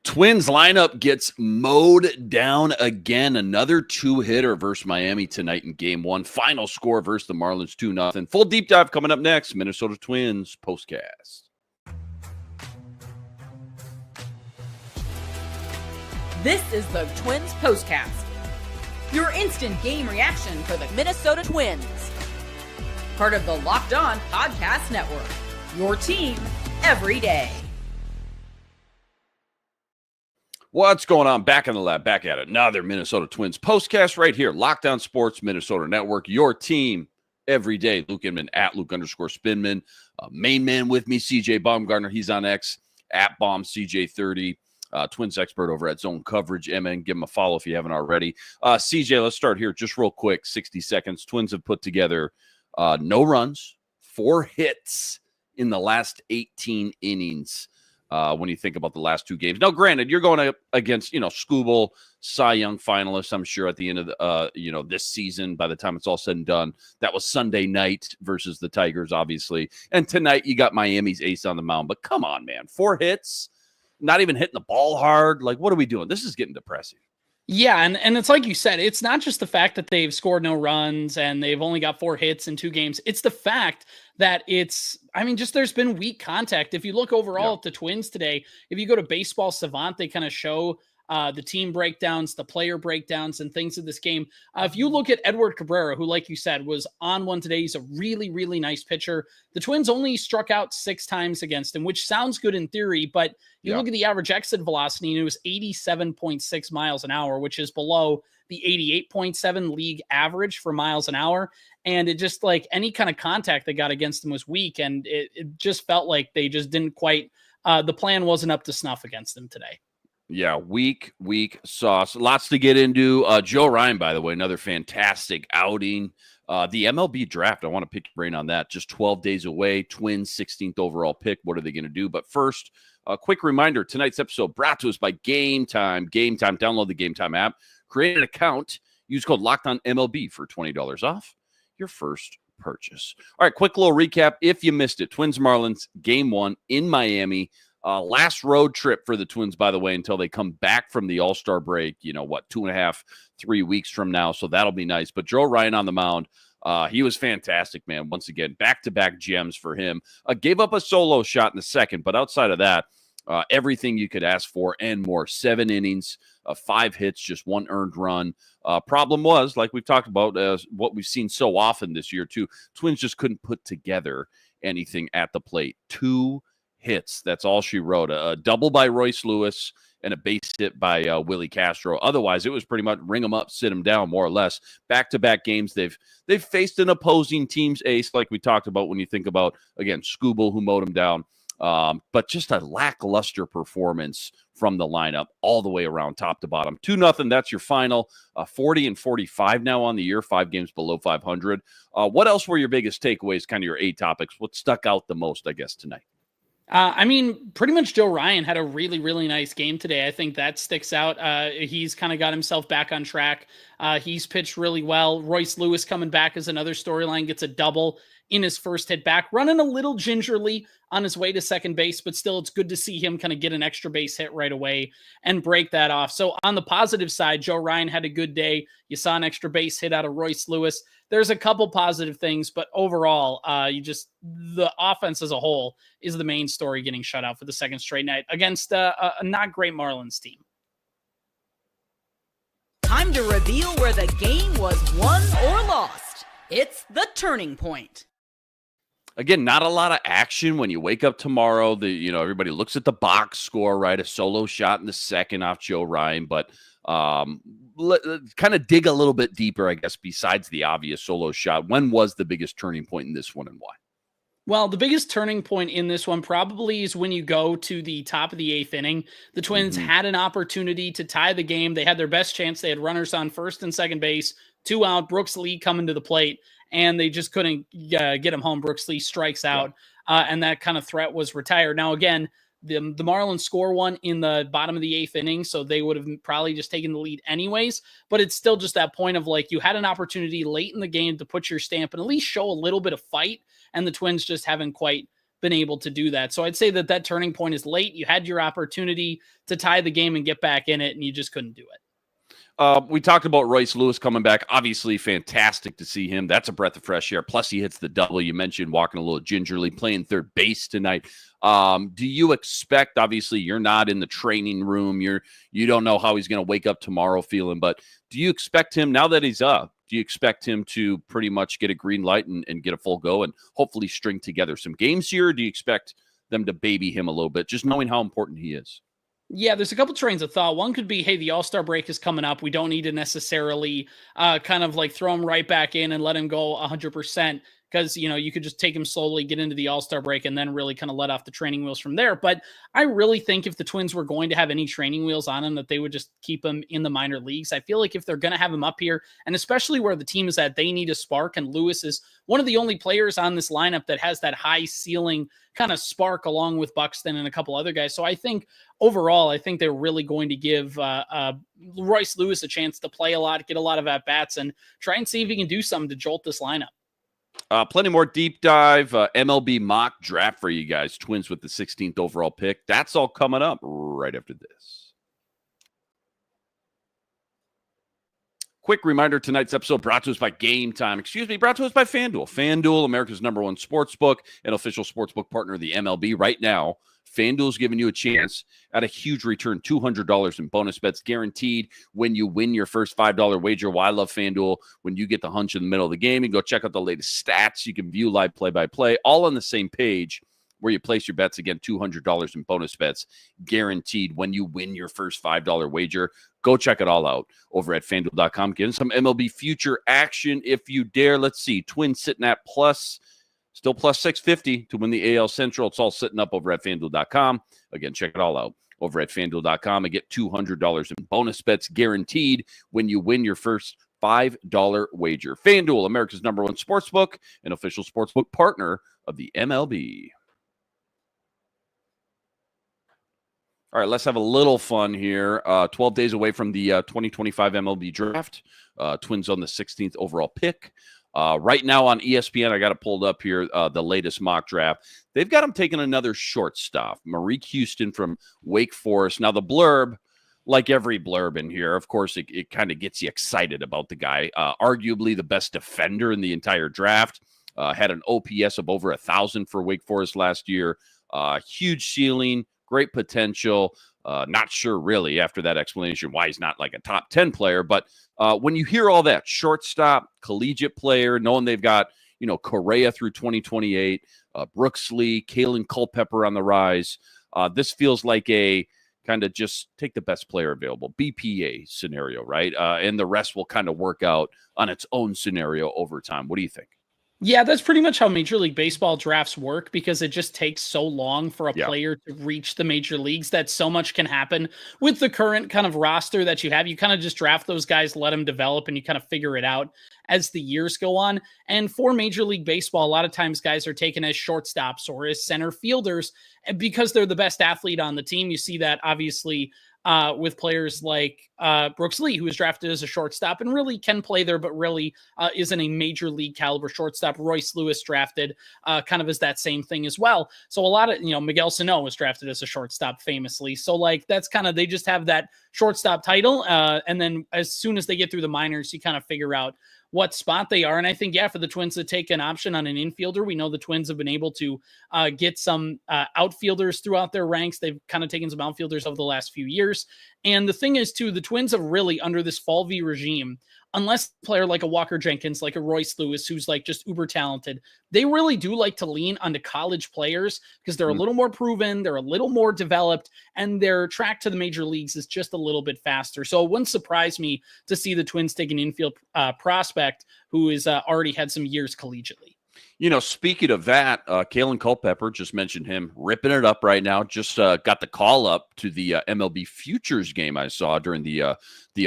Twins lineup gets mowed down again. Another 2-hitter versus Miami tonight in game 1. Final score versus the Marlins 2-0. Full deep dive coming up next. Minnesota Twins postcast. This is the Twins postcast. Your instant game reaction for the Minnesota Twins. Part of the Locked On Podcast Network. Your team every day. What's going on? Back in the lab, back at it. Another Minnesota Twins postcast right here. Locked On Sports Minnesota Network. Your team every day. Luke Inman at Luke_Spinman. Main man with me, CJ Baumgartner. He's on X at BombCJ30. Twins expert over at Zone Coverage. Inman, give him a follow if you haven't already. CJ, let's start here just real quick. 60 seconds. Twins have put together no runs, 4 hits in the last 18 innings. When you think about the last 2 games. Now, granted, you're going up against, Skubal, Cy Young finalists, I'm sure, at the end of the, this season, by the time it's all said and done. That was Sunday night versus the Tigers, obviously. And tonight, you got Miami's ace on the mound. But come on, man. 4 hits, not even hitting the ball hard. Like, what are we doing? This is getting depressing. Yeah, and it's like you said, it's not just the fact that they've scored no runs and they've only got 4 hits in 2 games. It's the fact that there's been weak contact. If you look overall at the Twins today, if you go to Baseball Savant, they kind of show the team breakdowns, the player breakdowns, and things of this game. If you look at Edward Cabrera, who, like you said, was on one today, he's a really, really nice pitcher. The Twins only struck out 6 times against him, which sounds good in theory, but you look at the average exit velocity, and it was 87.6 miles an hour, which is below the 88.7 league average for miles an hour. And it just, like, any kind of contact they got against them was weak, and it just felt like they just didn't quite the plan wasn't up to snuff against them today. Yeah, weak sauce. Lots to get into. Joe Ryan, by the way, another fantastic outing. The MLB draft, I want to pick your brain on that. Just 12 days away. Twins, 16th overall pick. What are they going to do? But first, a quick reminder, tonight's episode brought to us by Game Time. Game Time, download the Game Time app. Create an account. Use code LOCKEDONMLB for $20 off your first purchase. All right, quick little recap. If you missed it, Twins-Marlins, Game 1 in Miami. Last road trip for the Twins, by the way, until they come back from the All-Star break, 2.5, 3 weeks from now. So that'll be nice. But Joe Ryan on the mound, he was fantastic, man. Once again, back-to-back gems for him. Gave up a solo shot in the second, but outside of that, everything you could ask for and more. 7 innings, 5 hits, just 1 earned run. Problem was, like we've talked about, what we've seen so often this year, too. Twins just couldn't put together anything at the plate. 2 hits. That's all she wrote. A double by Royce Lewis and a base hit by Willie Castro. Otherwise, it was pretty much ring them up, sit them down, more or less. Back-to-back games, they've faced an opposing team's ace, like we talked about when you think about, again, Skubal, who mowed them down. But just a lackluster performance from the lineup all the way around, top to bottom. 2-0, that's your final. 40-45 now on the year, 5 games below 500. What else were your biggest takeaways, kind of your 8 topics? What stuck out the most, I guess, tonight? Pretty much Joe Ryan had a really, really nice game today. I think that sticks out. He's kind of got himself back on track. He's pitched really well. Royce Lewis coming back as another storyline, gets a double in his first hit back, running a little gingerly on his way to second base, but still it's good to see him kind of get an extra base hit right away and break that off. So on the positive side, Joe Ryan had a good day. You saw an extra base hit out of Royce Lewis. There's a couple positive things, but overall, the offense as a whole is the main story, getting shut out for the second straight night against a not great Marlins team. Time to reveal where the game was won or lost. It's the turning point. Again, not a lot of action when you wake up tomorrow. Everybody looks at the box score, right? A solo shot in the second off Joe Ryan, but kind of dig a little bit deeper, I guess, besides the obvious solo shot. When was the biggest turning point in this one and why? Well, the biggest turning point in this one probably is when you go to the top of the 8th inning. The Twins had an opportunity to tie the game. They had their best chance. They had runners on first and second base, 2 out, Brooks Lee coming to the plate, and they just couldn't get him home. Brooks Lee strikes out, and that kind of threat was retired. Now, again, the Marlins score one in the bottom of the 8th inning, so they would have probably just taken the lead anyways, but it's still just that point of, like, you had an opportunity late in the game to put your stamp and at least show a little bit of fight, and the Twins just haven't quite been able to do that. So I'd say that turning point is late. You had your opportunity to tie the game and get back in it, and you just couldn't do it. We talked about Royce Lewis coming back. Obviously, fantastic to see him. That's a breath of fresh air. Plus, he hits the double. You mentioned walking a little gingerly, playing third base tonight. Do you expect? Obviously, you're not in the training room. You don't know how he's going to wake up tomorrow feeling. But do you expect him now that he's up? Do you expect him to pretty much get a green light and get a full go and hopefully string together some games here? Or do you expect them to baby him a little bit, just knowing how important he is? Yeah, there's a couple trains of thought. One could be, hey, the All-Star break is coming up. We don't need to necessarily kind of like throw him right back in and let him go 100%, because, you know, you could just take him slowly, get into the All-Star break, and then really kind of let off the training wheels from there. But I really think if the Twins were going to have any training wheels on him, that they would just keep him in the minor leagues. I feel like if they're going to have him up here, and especially where the team is at, they need a spark, and Lewis is one of the only players on this lineup that has that high ceiling kind of spark, along with Buxton and a couple other guys. So I think overall, I think they're really going to give Royce Lewis a chance to play a lot, get a lot of at-bats, and try and see if he can do something to jolt this lineup. Plenty more deep dive, MLB mock draft for you guys. Twins with the 16th overall pick. That's all coming up right after this. Quick reminder, tonight's episode brought to us by brought to us by FanDuel. FanDuel, America's #1 sportsbook and official sportsbook partner of the MLB. Right now, FanDuel's giving you a chance at a huge return, $200 in bonus bets guaranteed when you win your first $5 wager. Well, I love FanDuel. When you get the hunch in the middle of the game, you go check out the latest stats. You can view live play-by-play, all on the same page where you place your bets. Again, $200 in bonus bets guaranteed when you win your first $5 wager. Go check it all out over at FanDuel.com. Getting some MLB future action if you dare. Let's see. Twins sitting at still plus 650 to win the AL Central. It's all sitting up over at FanDuel.com. Again, check it all out over at FanDuel.com and get $200 in bonus bets guaranteed when you win your first $5 wager. FanDuel, America's #1 sportsbook and official sportsbook partner of the MLB. All right, let's have a little fun here. 12 days away from the 2025 MLB draft. Twins on the 16th overall pick. Right now on ESPN, I got it pulled up here, the latest mock draft. They've got him taking another shortstop, Maurice Houston from Wake Forest. Now, the blurb, like every blurb in here, of course, it kind of gets you excited about the guy. Arguably the best defender in the entire draft. Had an OPS of over 1,000 for Wake Forest last year. Huge ceiling. Great potential. Not sure really after that explanation why he's not like a top 10 player. But when you hear all that, shortstop, collegiate player, knowing they've got, Correa through 2028, Brooks Lee, Kalen Culpepper on the rise, this feels like a kind of just take the best player available, BPA scenario, right? And the rest will kind of work out on its own scenario over time. What do you think? Yeah, that's pretty much how Major League Baseball drafts work, because it just takes so long for a player to reach the major leagues that so much can happen with the current kind of roster that you have. You kind of just draft those guys, let them develop, and you kind of figure it out as the years go on. And for Major League Baseball, a lot of times guys are taken as shortstops or as center fielders because they're the best athlete on the team. You see that obviously with players like Brooks Lee, who was drafted as a shortstop and really can play there, but really isn't a major league caliber shortstop. Royce Lewis drafted kind of as that same thing as well. So a lot of, Miguel Sano was drafted as a shortstop famously. So like, that's kind of, they just have that shortstop title. And then as soon as they get through the minors, you kind of figure out what spot they are. And I think, for the Twins to take an option on an infielder, we know the Twins have been able to get some outfielders throughout their ranks. They've kind of taken some outfielders over the last few years. And the thing is, too, the Twins have really, under this Falvey regime, unless a player like a Walker Jenkins, like a Royce Lewis, who's like just uber talented, they really do like to lean onto college players because they're a little more proven, they're a little more developed, and their track to the major leagues is just a little bit faster. So it wouldn't surprise me to see the Twins take an infield prospect who is already had some years collegiately. Speaking of that, Kalen Culpepper, just mentioned him, ripping it up right now. Just got the call up to the MLB Futures game I saw during the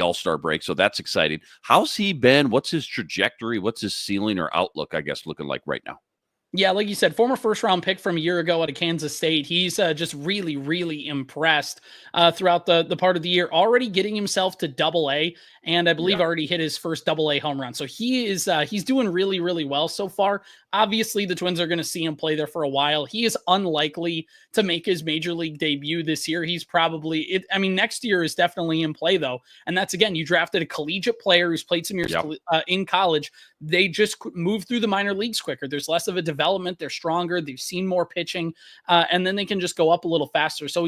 All-Star break. So that's exciting. How's he been? What's his trajectory? What's his ceiling or outlook, I guess, looking like right now? Yeah, like you said, former first-round pick from a year ago out of Kansas State. He's just really, really impressed throughout the part of the year, already getting himself to Double-A, and I believe already hit his first Double-A home run. So he is he's doing really, really well so far. Obviously, the Twins are going to see him play there for a while. He is unlikely to make his major league debut this year. He's probably, next year is definitely in play, though. And that's, again, you drafted a collegiate player who's played some years in college. They just move through the minor leagues quicker. There's less of a development. They're stronger. They've seen more pitching, and then they can just go up a little faster. So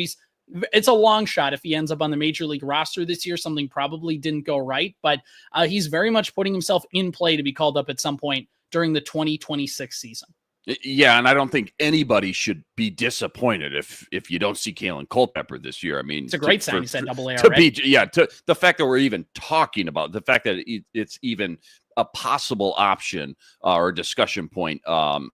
it's a long shot if he ends up on the major league roster this year. Something probably didn't go right, but he's very much putting himself in play to be called up at some point during the 2026 season. Yeah, and I don't think anybody should be disappointed if you don't see Kalen Culpepper this year. I mean, it's a great sign. He said Double A. To the fact that we're even talking about the fact that it's even a possible option or discussion point,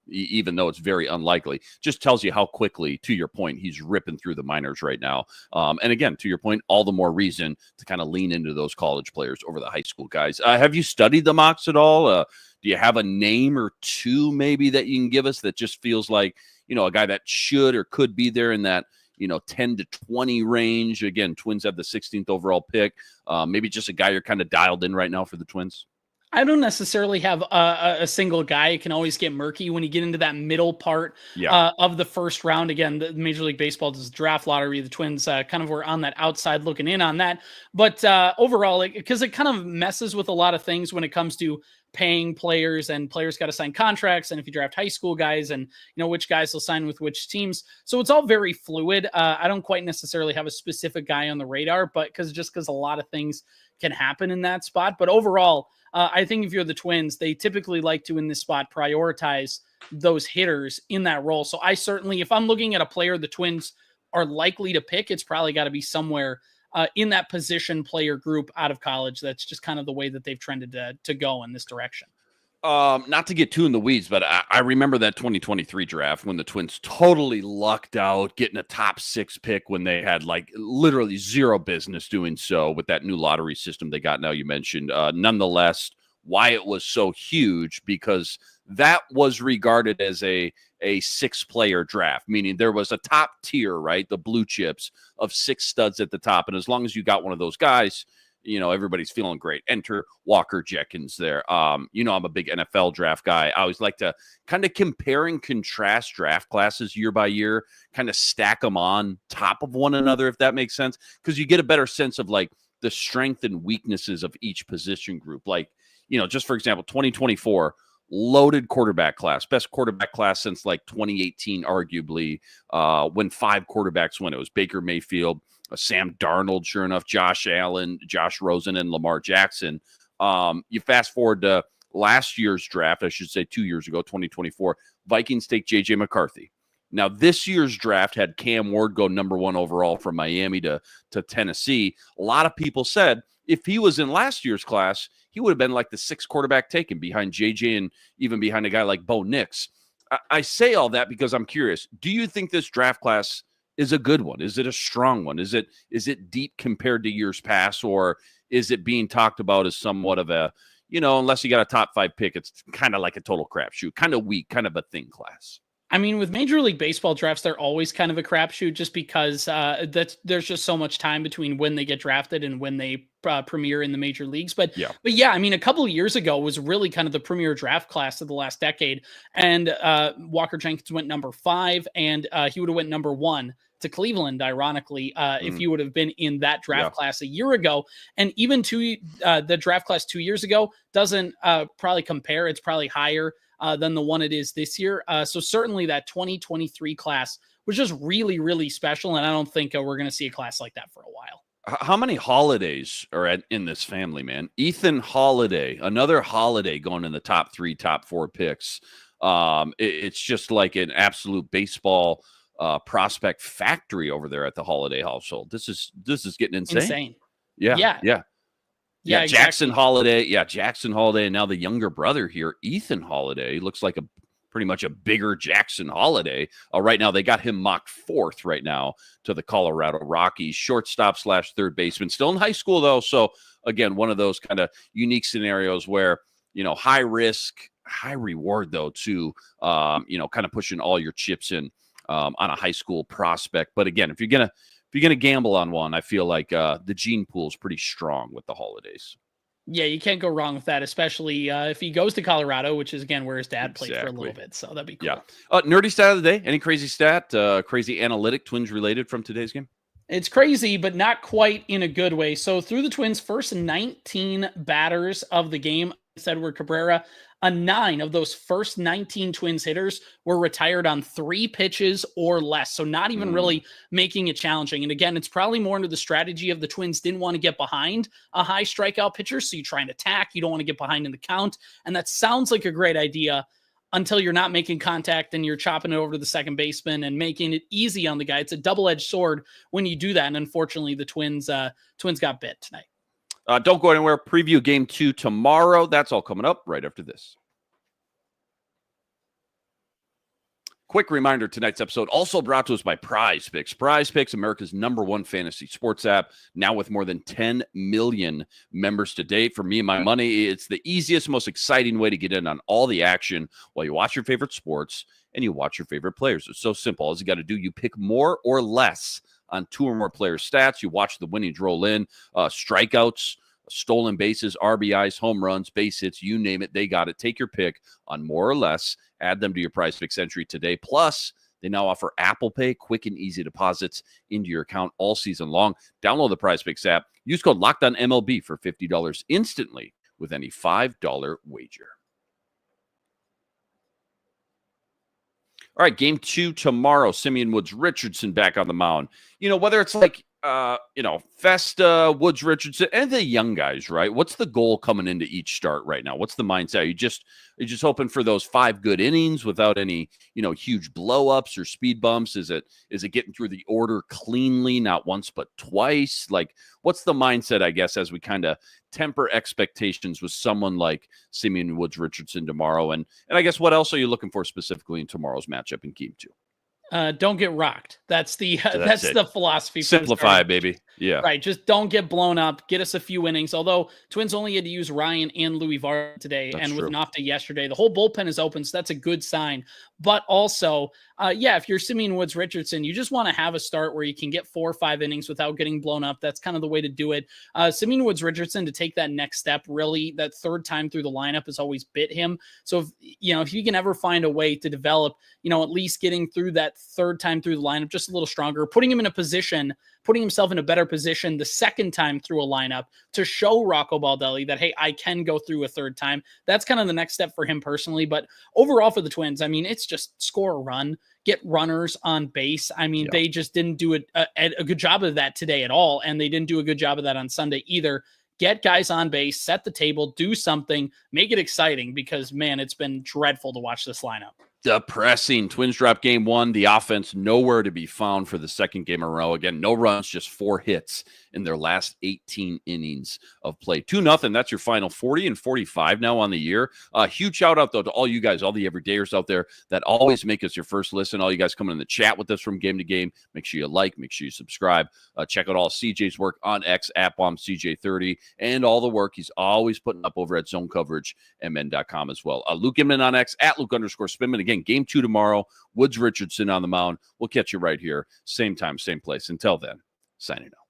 even though it's very unlikely, just tells you how quickly, to your point, he's ripping through the minors right now. And again, to your point, all the more reason to kind of lean into those college players over the high school guys. Have you studied the mocks at all? Do you have a name or two maybe that you can give us that just feels like, a guy that should or could be there in that, 10 to 20 range? Again, Twins have the 16th overall pick. Maybe just a guy you're kind of dialed in right now for the Twins. I don't necessarily have a single guy. It can always get murky when you get into that middle part of the first round. Again, the Major League Baseball does draft lottery. The Twins kind of were on that outside looking in on that. But overall, because it kind of messes with a lot of things when it comes to paying players, and players got to sign contracts. And if you draft high school guys and, which guys will sign with which teams. So it's all very fluid. I don't quite necessarily have a specific guy on the radar, but because a lot of things can happen in that spot. But overall, I think if you're the Twins, they typically like to, in this spot, prioritize those hitters in that role. So I certainly, if I'm looking at a player the Twins are likely to pick, it's probably got to be somewhere in that position player group out of college. That's just kind of the way that they've trended to go in this direction. Not to get too in the weeds, but I remember that 2023 draft when the Twins totally lucked out getting a top 6 pick when they had like literally zero business doing so with that new lottery system they got now, you mentioned. Nonetheless, why it was so huge, because that was regarded as a 6-player draft, meaning there was a top tier, right? The blue chips of 6 studs at the top. And as long as you got one of those guys, everybody's feeling great. Enter Walker Jenkins there. I'm a big NFL draft guy. I always like to kind of compare and contrast draft classes year by year, kind of stack them on top of one another, if that makes sense, because you get a better sense of like the strength and weaknesses of each position group. Like, just for example, 2024, loaded quarterback class, best quarterback class since like 2018, arguably, when 5 quarterbacks went. It was Baker Mayfield, Sam Darnold, sure enough, Josh Allen, Josh Rosen, and Lamar Jackson. You fast forward to last year's draft, I should say 2 years ago, 2024, Vikings take J.J. McCarthy. Now, this year's draft had Cam Ward go number 1 overall from Miami to Tennessee. A lot of people said if he was in last year's class, he would have been like the 6th quarterback taken behind J.J. and even behind a guy like Bo Nix. I say all that because I'm curious. Do you think this draft class is a good one? Is it a strong one? Is it deep compared to years past, or is it being talked about as somewhat of a, unless you got a top 5 pick, it's kind of like a total crapshoot, kind of weak, kind of a thin class? I mean, with Major League Baseball drafts, they're always kind of a crapshoot just because there's just so much time between when they get drafted and when they premiere in the major leagues. But yeah, I mean, a couple of years ago was really kind of the premier draft class of the last decade. And Walker Jenkins went number 5, and he would have went number 1 to Cleveland, ironically, if he would have been in that draft class a year ago. And even to the draft class 2 years ago doesn't probably compare. It's probably higher than the one it is this year. So certainly that 2023 class was just really, really special. And I don't think we're going to see a class like that for a while. How many holidays are in this family, man? Ethan Holiday, another Holiday going in the top 3, top 4 picks. It's just like an absolute baseball prospect factory over there at the Holiday household. This is getting insane. Yeah. Yeah, Jackson exactly. Holiday. Yeah, Jackson Holiday. And now the younger brother here, Ethan Holiday, looks like pretty much a bigger Jackson Holiday. Right now, they got him mocked 4th right now to the Colorado Rockies. Shortstop / third baseman. Still in high school, though. So, again, one of those kind of unique scenarios where, high risk, high reward, though, too. Kind of pushing all your chips in on a high school prospect. But, again, if you're going to gamble on one, I feel like the gene pool is pretty strong with the Holidays. Yeah, you can't go wrong with that, especially if he goes to Colorado, which is, again, where his dad played for a little bit. So that'd be cool. Yeah. Nerdy stat of the day. Any crazy stat, crazy analytic Twins related from today's game? It's crazy, but not quite in a good way. So through the Twins' first 19 batters of the game, Edward Cabrera, 9 of those first 19 Twins hitters were retired on 3 pitches or less. So not even really making it challenging. And again, it's probably more into the strategy of the Twins didn't want to get behind a high strikeout pitcher. So you try and attack. You don't want to get behind in the count. And that sounds like a great idea until you're not making contact and you're chopping it over to the second baseman and making it easy on the guy. It's a double-edged sword when you do that. And unfortunately, the Twins got bit tonight. Don't go anywhere. Preview game 2 tomorrow. That's all coming up right after this. Quick reminder, tonight's episode also brought to us by Prize Picks. Prize Picks, America's #1 fantasy sports app, now with more than 10 million members to date. For me and my money, it's the easiest, most exciting way to get in on all the action while you watch your favorite sports and you watch your favorite players. It's so simple. All you got to do, you pick more or less on 2 or more player stats. You watch the winnings roll in, strikeouts, stolen bases, RBIs, home runs, base hits, you name it. They got it. Take your pick on more or less. Add them to your Prize Picks entry today. Plus, they now offer Apple Pay, quick and easy deposits into your account all season long. Download the Prize Picks app. Use code LOCKEDONMLB for $50 instantly with any $5 wager. All right, game 2 tomorrow. Simeon Woods-Richardson back on the mound. You know, whether it's like, Festa, Woods, Richardson, and the young guys, right? What's the goal coming into each start right now? What's the mindset? Are you just hoping for those 5 good innings without any, huge blow-ups or speed bumps? Is it getting through the order cleanly, not once but twice? Like, what's the mindset, I guess, as we kind of temper expectations with someone like Simeon Woods-Richardson tomorrow? And I guess what else are you looking for specifically in tomorrow's matchup in Game 2? Don't get rocked. That's the the philosophy. Simplify, baby. Yeah. Right. Just don't get blown up. Get us a few innings. Although Twins only had to use Ryan and Louis Vargas today, that's and true. With Nafta yesterday, the whole bullpen is open, so that's a good sign. But also, if you're Simeon Woods-Richardson, you just want to have a start where you can get 4 or 5 innings without getting blown up. That's kind of the way to do it. Simeon Woods-Richardson, to take that next step, really, that third time through the lineup has always bit him. So if you can ever find a way to develop, at least getting through that third time through the lineup just a little stronger, putting himself in a better position the second time through a lineup to show Rocco Baldelli that, hey, I can go through a third time. That's kind of the next step for him personally. But overall for the Twins, I mean, it's just score a run, get runners on base. I mean, They just didn't do a good job of that today at all. And they didn't do a good job of that on Sunday either. Get guys on base, set the table, do something, make it exciting because, man, it's been dreadful to watch this lineup. Depressing. Twins drop game 1. The offense nowhere to be found for the second game in a row. Again, no runs, just 4 hits in their last 18 innings of play. 2-0. That's your final. 40-45 now on the year. Huge shout out, though, to all you guys, all the everydayers out there that always make us your first listen. All you guys coming in the chat with us from game to game. Make sure you like, make sure you subscribe. Check out all CJ's work on X at BombCJ30 and all the work he's always putting up over at ZoneCoverageMN.com as well. Luke Inman on X at Luke_Spinman. Again, game 2 tomorrow. Woods-Richardson on the mound. We'll catch you right here. Same time, same place. Until then, signing off.